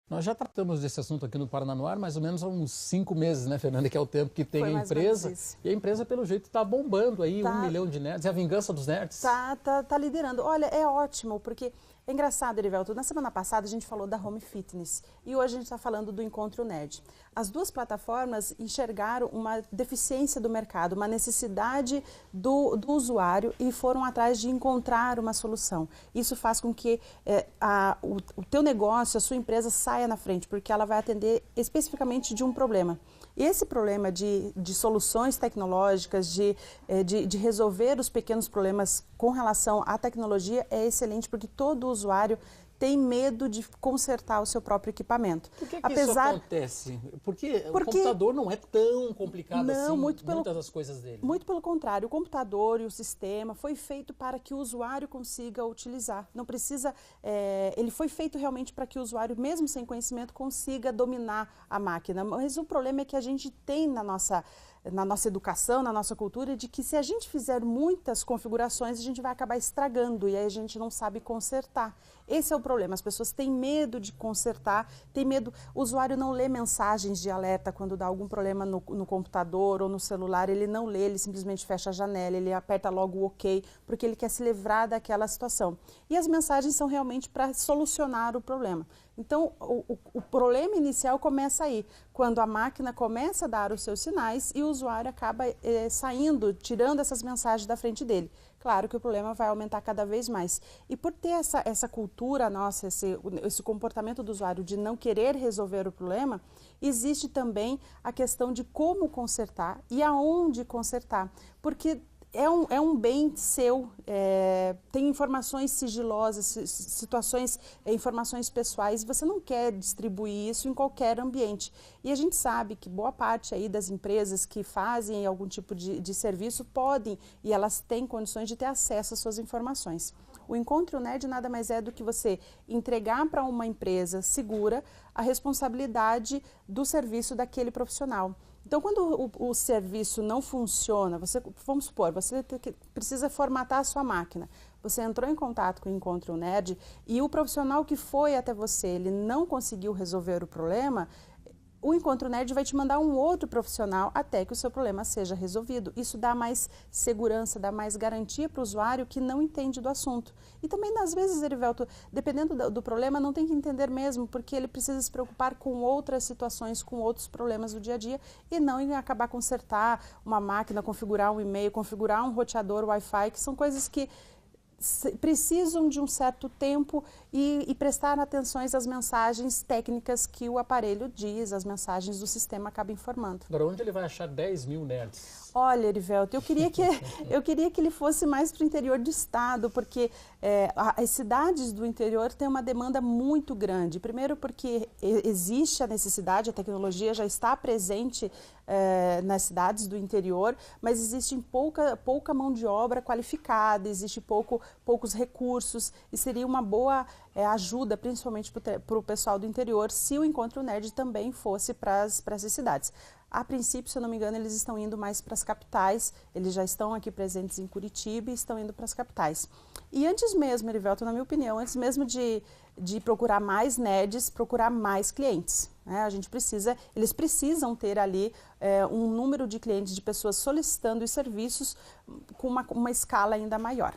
Nós já tratamos desse assunto aqui no Paraná no Ar, mais ou menos há uns 5 meses, né, Fernanda? Que é o tempo que tem a empresa. E a empresa, pelo jeito, está bombando aí, 1 milhão de nerds. É a vingança dos nerds. Tá liderando. Olha, é ótimo, porque é engraçado, Erivelto. Na semana passada a gente falou da Home Fitness e hoje a gente está falando do Encontro Nerd. As duas plataformas enxergaram uma deficiência do mercado, uma necessidade do usuário e foram atrás de encontrar uma solução. Isso faz com que o teu negócio, a sua empresa saia na frente, porque ela vai atender especificamente de um problema. E esse problema de soluções tecnológicas, de resolver os pequenos problemas com relação à tecnologia é excelente, porque todo usuário tem medo de consertar o seu próprio equipamento. Por que isso acontece? Porque o computador não é tão complicado assim, muitas das coisas dele. Muito pelo contrário, o computador e o sistema foi feito para que o usuário consiga utilizar. Não precisa, ele foi feito realmente para que o usuário, mesmo sem conhecimento, consiga dominar a máquina. Mas o problema é que a gente tem na nossa educação, na nossa cultura, de que se a gente fizer muitas configurações, a gente vai acabar estragando e aí a gente não sabe consertar. Esse é o problema, as pessoas têm medo de consertar, têm medo, o usuário não lê mensagens de alerta quando dá algum problema no computador ou no celular, ele não lê, ele simplesmente fecha a janela, ele aperta logo o OK, porque ele quer se livrar daquela situação. E as mensagens são realmente para solucionar o problema. Então, o problema inicial começa aí, quando a máquina começa a dar os seus sinais e o usuário acaba saindo, tirando essas mensagens da frente dele. Claro que o problema vai aumentar cada vez mais. E por ter essa cultura nossa, esse comportamento do usuário de não querer resolver o problema, existe também a questão de como consertar e aonde consertar. Porque é um bem seu, tem informações sigilosas, situações, informações pessoais, você não quer distribuir isso em qualquer ambiente. E a gente sabe que boa parte aí das empresas que fazem algum tipo de serviço podem, e elas têm condições de ter acesso às suas informações. O Encontro Nerd nada mais é do que você entregar para uma empresa segura a responsabilidade do serviço daquele profissional. Então, quando o serviço não funciona, vamos supor, você precisa formatar a sua máquina. Você entrou em contato com o Encontro Nerd e o profissional que foi até você, ele não conseguiu resolver o problema, o Encontro Nerd vai te mandar um outro profissional até que o seu problema seja resolvido. Isso dá mais segurança, dá mais garantia para o usuário que não entende do assunto. E também, às vezes, Erivelto, dependendo do problema, não tem que entender mesmo, porque ele precisa se preocupar com outras situações, com outros problemas do dia a dia, e não em acabar consertar uma máquina, configurar um e-mail, configurar um roteador Wi-Fi, que são coisas que precisam de um certo tempo e prestar atenção às mensagens técnicas que o aparelho diz, as mensagens do sistema acaba informando. Agora, onde ele vai achar 10 mil nerds? Olha, Erivelto, eu queria que ele fosse mais para o interior do estado, porque as cidades do interior têm uma demanda muito grande. Primeiro porque existe a necessidade, a tecnologia já está presente nas cidades do interior, mas existe pouca mão de obra qualificada, existe poucos recursos e seria uma boa ajuda, principalmente para o pessoal do interior, se o Encontro Nerd também fosse para essas cidades. A princípio, se eu não me engano, eles estão indo mais para as capitais, eles já estão aqui presentes em Curitiba e estão indo para as capitais. E antes mesmo, Erivelto, na minha opinião, antes mesmo de procurar mais nerds, procurar mais clientes. Né? Eles precisam ter ali um número de clientes, de pessoas solicitando os serviços com uma escala ainda maior.